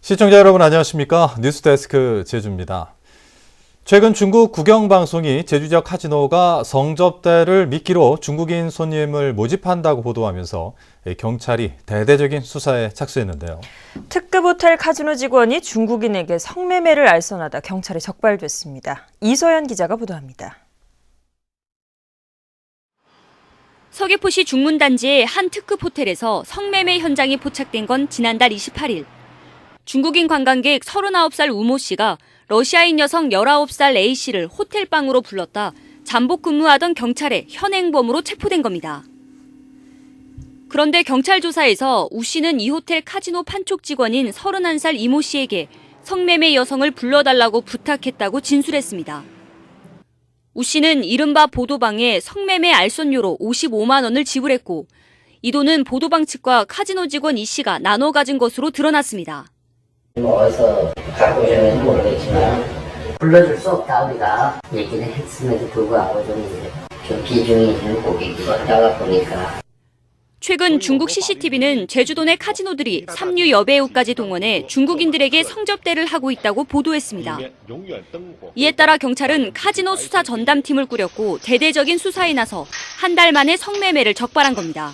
시청자 여러분 안녕하십니까? 뉴스데스크 제주입니다. 최근 중국 국영방송이 제주 지역 카지노가 성접대를 미끼로 중국인 손님을 모집한다고 보도하면서 경찰이 대대적인 수사에 착수했는데요. 특급 호텔 카지노 직원이 중국인에게 성매매를 알선하다 경찰에 적발됐습니다. 이서연 기자가 보도합니다. 서귀포시 중문단지의 한 특급 호텔에서 성매매 현장이 포착된 건 지난달 28일. 중국인 관광객 39살 우모 씨가 러시아인 여성 19살 A 씨를 호텔방으로 불렀다 잠복 근무하던 경찰에 현행범으로 체포된 겁니다. 그런데 경찰 조사에서 우 씨는 이 호텔 카지노 판촉 직원인 31살 이모 씨에게 성매매 여성을 불러달라고 부탁했다고 진술했습니다. 우 씨는 이른바 보도방에 성매매 알선료로 55만 원을 지불했고 이 돈은 보도방 측과 카지노 직원 이 씨가 나눠 가진 것으로 드러났습니다. 어디서 갖고 오셨는지 모르겠지만 불러줄 수 없다 우리가 얘기는 했음에도 불구하고 좀 비중이 있는 고객이 왔다가 보니까. 최근 중국 CCTV는 제주도 내 카지노들이 삼류 여배우까지 동원해 중국인들에게 성접대를 하고 있다고 보도했습니다. 이에 따라 경찰은 카지노 수사 전담팀을 꾸렸고 대대적인 수사에 나서 한 달 만에 성매매를 적발한 겁니다.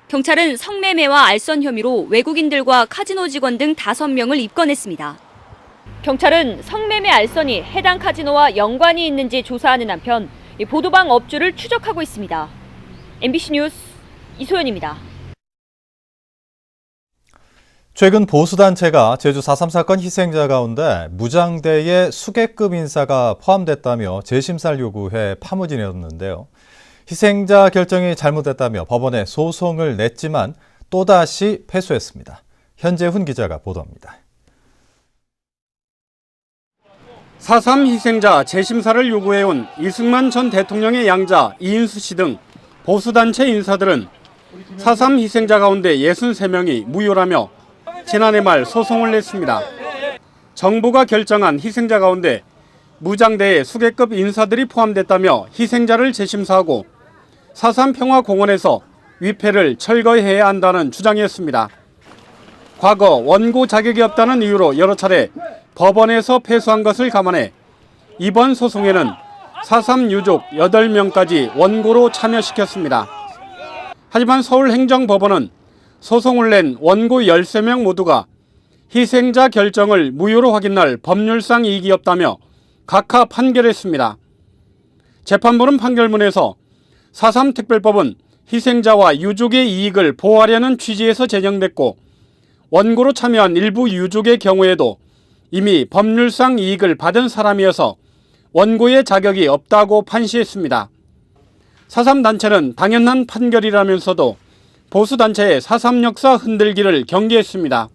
경찰은 성매매와 알선 혐의로 외국인들과 카지노 직원 등 5명을 입건했습니다. 경찰은 성매매 알선이 해당 카지노와 연관이 있는지 조사하는 한편 보도방 업주를 추적하고 있습니다. MBC 뉴스 이소연입니다. 최근 보수단체가 제주 4.3 사건 희생자 가운데 무장대의 수계급 인사가 포함됐다며 재심사를 요구해 파무진이었는데요. 희생자 결정이 잘못됐다며 법원에 소송을 냈지만 또다시 패소했습니다. 현재훈 기자가 보도합니다. 4.3 희생자 재심사를 요구해온 이승만 전 대통령의 양자 이인수 씨 등 보수단체 인사들은 4.3 희생자 가운데 63명이 무효라며 지난해 말 소송을 냈습니다. 정부가 결정한 희생자 가운데 무장대의 수계급 인사들이 포함됐다며 희생자를 재심사하고 4.3 평화공원에서 위패를 철거해야 한다는 주장이었습니다. 과거 원고 자격이 없다는 이유로 여러 차례 법원에서 패소한 것을 감안해 이번 소송에는 4.3 유족 8명까지 원고로 참여시켰습니다. 하지만 서울행정법원은 소송을 낸 원고 13명 모두가 희생자 결정을 무효로 확인할 법률상 이익이 없다며 각하 판결했습니다. 재판부는 판결문에서 4.3 특별법은 희생자와 유족의 이익을 보호하려는 취지에서 제정됐고 원고로 참여한 일부 유족의 경우에도 이미 법률상 이익을 받은 사람이어서 원고의 자격이 없다고 판시했습니다. 4.3 단체는 당연한 판결이라면서도 보수단체의 4.3 역사 흔들기를 경계했습니다.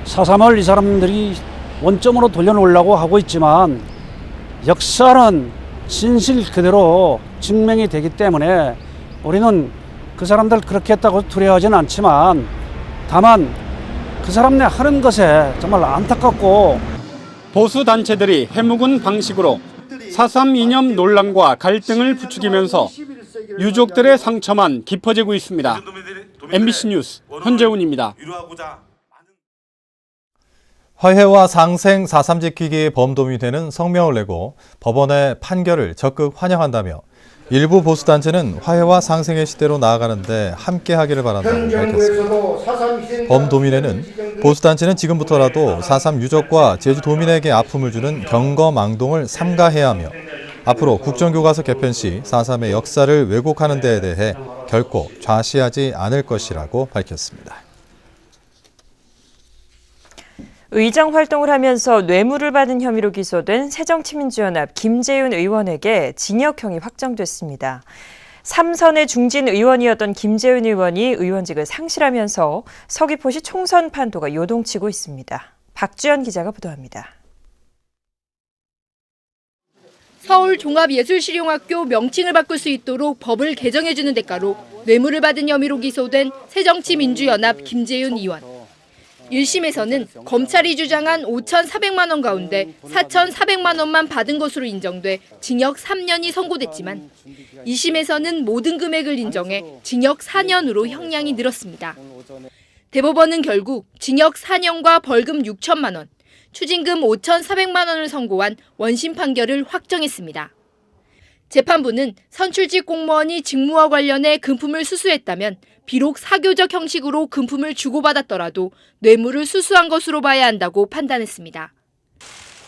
4.3을 이 사람들이 원점으로 돌려놓으려고 하고 있지만 역사는 진실 그대로 증명이 되기 때문에 우리는 그 사람들 그렇게 했다고 두려워하지는 않지만 다만 그 사람네 하는 것에 정말 안타깝고 보수단체들이 해묵은 방식으로 4.3 이념 논란과 갈등을 부추기면서 유족들의 상처만 깊어지고 있습니다. MBC 뉴스 현재훈입니다. 화해와 상생 4.3 지키기의 범도움이 되는 성명을 내고 법원의 판결을 적극 환영한다며 일부 보수단체는 화해와 상생의 시대로 나아가는 데 함께하기를 바란다고 밝혔습니다. 범도민회는 보수단체는 지금부터라도 4.3 유족과 제주도민에게 아픔을 주는 경거망동을 삼가해야 하며 앞으로 국정교과서 개편 시 4.3의 역사를 왜곡하는 데에 대해 결코 좌시하지 않을 것이라고 밝혔습니다. 의정 활동을 하면서 뇌물을 받은 혐의로 기소된 새정치민주연합 김재윤 의원에게 징역형이 확정됐습니다. 3선의 중진 의원이었던 김재윤 의원이 의원직을 상실하면서 서귀포시 총선 판도가 요동치고 있습니다. 박주연 기자가 보도합니다. 서울종합예술실용학교 명칭을 바꿀 수 있도록 법을 개정해주는 대가로 뇌물을 받은 혐의로 기소된 새정치민주연합 김재윤 의원. 1심에서는 검찰이 주장한 5,400만 원 가운데 4,400만 원만 받은 것으로 인정돼 징역 3년이 선고됐지만 2심에서는 모든 금액을 인정해 징역 4년으로 형량이 늘었습니다. 대법원은 결국 징역 4년과 벌금 6천만 원, 추징금 5,400만 원을 선고한 원심 판결을 확정했습니다. 재판부는 선출직 공무원이 직무와 관련해 금품을 수수했다면 비록 사교적 형식으로 금품을 주고받았더라도 뇌물을 수수한 것으로 봐야 한다고 판단했습니다.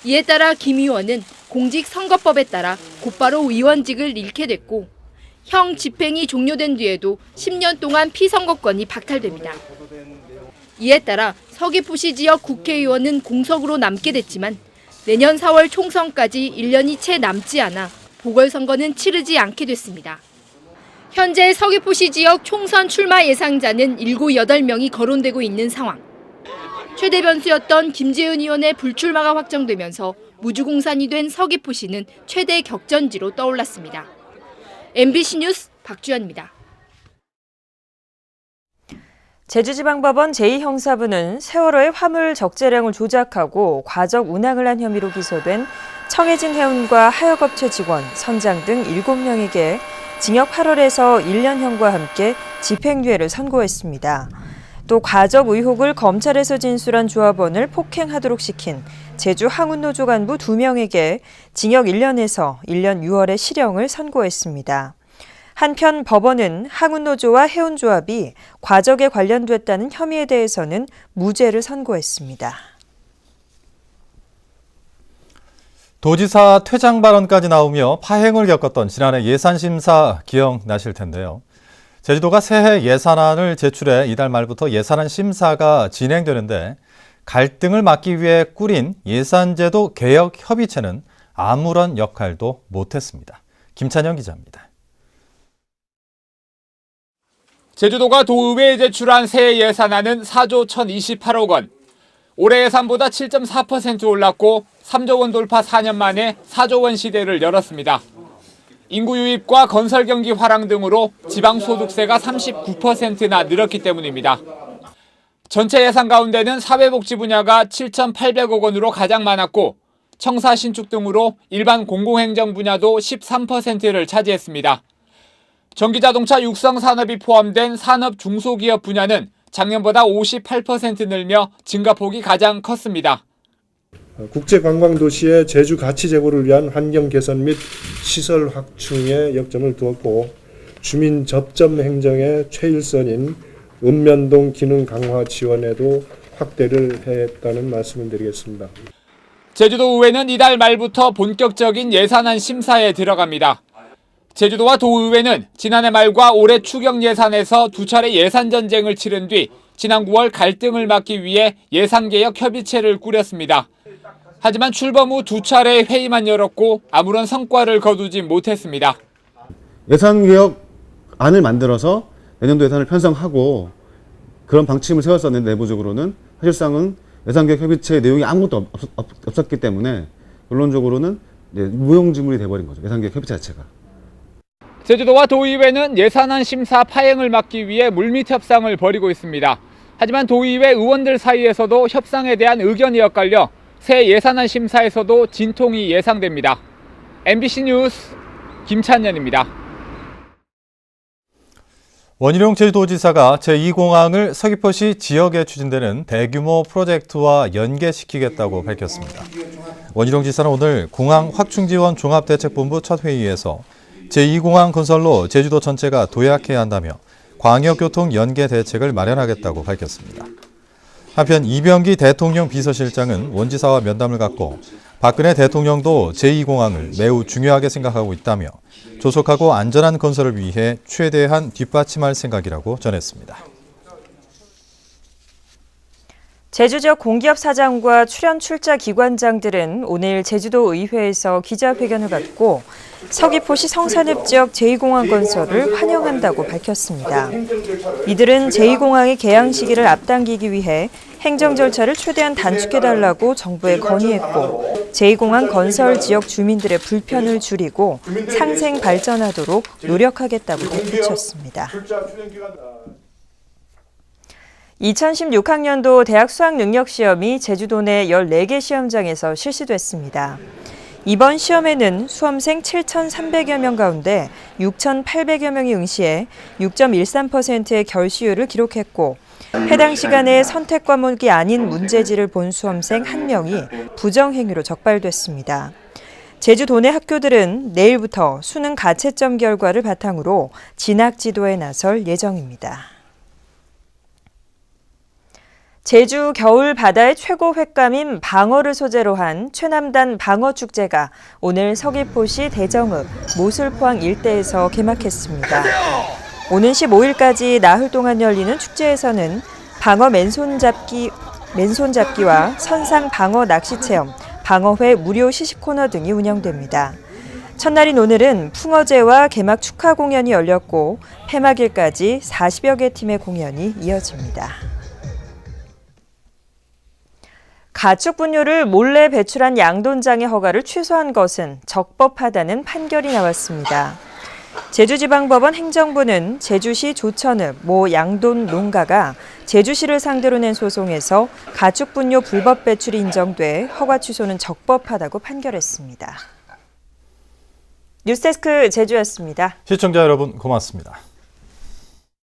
이에 따라 김 의원은 공직선거법에 따라 곧바로 의원직을 잃게 됐고 형 집행이 종료된 뒤에도 10년 동안 피선거권이 박탈됩니다. 이에 따라 서귀포시 지역 국회의원은 공석으로 남게 됐지만 내년 4월 총선까지 1년이 채 남지 않아 보궐선거는 치르지 않게 됐습니다. 현재 서귀포시 지역 총선 출마 예상자는 7, 8명이 거론되고 있는 상황. 최대 변수였던 김재윤 의원의 불출마가 확정되면서 무주공산이 된 서귀포시는 최대 격전지로 떠올랐습니다. MBC 뉴스 박주연입니다. 제주지방법원 제2형사부는 세월호의 화물 적재량을 조작하고 과적 운항을 한 혐의로 기소된 청해진 해운과 하역업체 직원, 선장 등 7명에게 징역 8월에서 1년형과 함께 집행유예를 선고했습니다. 또 과적 의혹을 검찰에서 진술한 조합원을 폭행하도록 시킨 제주 항운노조 간부 2명에게 징역 1년에서 1년 6월의 실형을 선고했습니다. 한편 법원은 항운노조와 해운조합이 과적에 관련됐다는 혐의에 대해서는 무죄를 선고했습니다. 도지사 퇴장 발언까지 나오며 파행을 겪었던 지난해 예산심사 기억나실 텐데요. 제주도가 새해 예산안을 제출해 이달 말부터 예산안 심사가 진행되는데 갈등을 막기 위해 꾸린 예산제도 개혁 협의체는 아무런 역할도 못했습니다. 김찬영 기자입니다. 제주도가 도의회에 제출한 새해 예산안은 4조 1,028억 원. 올해 예산보다 7.4% 올랐고 3조 원 돌파 4년 만에 4조 원 시대를 열었습니다. 인구 유입과 건설 경기 화랑 등으로 지방소득세가 39%나 늘었기 때문입니다. 전체 예산 가운데는 사회복지 분야가 7,800억 원으로 가장 많았고 청사 신축 등으로 일반 공공행정 분야도 13%를 차지했습니다. 전기자동차 육성 산업이 포함된 산업 중소기업 분야는 작년보다 58% 늘며 증가폭이 가장 컸습니다. 국제관광도시의 제주 가치 제고를 위한 환경 개선 및 시설 확충에 역점을 두었고 주민 접점 행정의 최일선인 읍면동 기능 강화 지원에도 확대를 했다는 말씀을 드리겠습니다. 제주도의회는 이달 말부터 본격적인 예산안 심사에 들어갑니다. 제주도와 도의회는 지난해 말과 올해 추경 예산에서 2차례 예산 전쟁을 치른 뒤 지난 9월 갈등을 막기 위해 예산개혁 협의체를 꾸렸습니다. 하지만 출범 후 2차례 회의만 열었고 아무런 성과를 거두지 못했습니다. 예산개혁안을 만들어서 내년도 예산을 편성하고 그런 방침을 세웠었는데 내부적으로는 사실상은 예산개혁 협의체 내용이 아무것도 없었기 때문에 결론적으로는 무용지물이 돼버린 거죠. 예산개혁 협의체 자체가. 제주도와 도의회는 예산안 심사 파행을 막기 위해 물밑 협상을 벌이고 있습니다. 하지만 도의회 의원들 사이에서도 협상에 대한 의견이 엇갈려 새 예산안 심사에서도 진통이 예상됩니다. MBC 뉴스 김찬현입니다. 원희룡 제주도지사가 제2공항을 서귀포시 지역에 추진되는 대규모 프로젝트와 연계시키겠다고 밝혔습니다. 원희룡 지사는 오늘 공항 확충지원 종합대책본부 첫 회의에서 제2공항 건설로 제주도 전체가 도약해야 한다며 광역교통 연계 대책을 마련하겠다고 밝혔습니다. 한편 이병기 대통령 비서실장은 원 지사와 면담을 갖고 박근혜 대통령도 제2공항을 매우 중요하게 생각하고 있다며 조속하고 안전한 건설을 위해 최대한 뒷받침할 생각이라고 전했습니다. 제주 지역 공기업 사장과 출연 출자 기관장들은 오늘 제주도 의회에서 기자회견을 갖고 서귀포시 성산읍 지역 제2공항 건설을 환영한다고 밝혔습니다. 이들은 제2공항의 개항 시기를 앞당기기 위해 행정 절차를 최대한 단축해달라고 정부에 건의했고 제2공항 건설 지역 주민들의 불편을 줄이고 상생 발전하도록 노력하겠다고 덧붙였습니다. 2016학년도 대학 수학능력시험이 제주도 내 14개 시험장에서 실시됐습니다. 이번 시험에는 수험생 7,300여 명 가운데 6,800여 명이 응시해 6.13%의 결시율을 기록했고 해당 시간에 선택 과목이 아닌 문제지를 본 수험생 1명이 부정행위로 적발됐습니다. 제주 도내 학교들은 내일부터 수능 가채점 결과를 바탕으로 진학 지도에 나설 예정입니다. 제주 겨울 바다의 최고 횟감인 방어를 소재로 한 최남단 방어축제가 오늘 서귀포시 대정읍, 모술포항 일대에서 개막했습니다. 오는 15일까지 나흘 동안 열리는 축제에서는 방어 맨손잡기와 선상 방어 낚시체험, 방어회 무료 시식 코너 등이 운영됩니다. 첫날인 오늘은 풍어제와 개막 축하 공연이 열렸고 폐막일까지 40여 개 팀의 공연이 이어집니다. 가축 분뇨를 몰래 배출한 양돈장의 허가를 취소한 것은 적법하다는 판결이 나왔습니다. 제주지방법원 행정부는 제주시 조천읍 모 양돈 농가가 제주시를 상대로 낸 소송에서 가축 분뇨 불법 배출이 인정돼 허가 취소는 적법하다고 판결했습니다. 뉴스데스크 제주였습니다. 시청자 여러분 고맙습니다.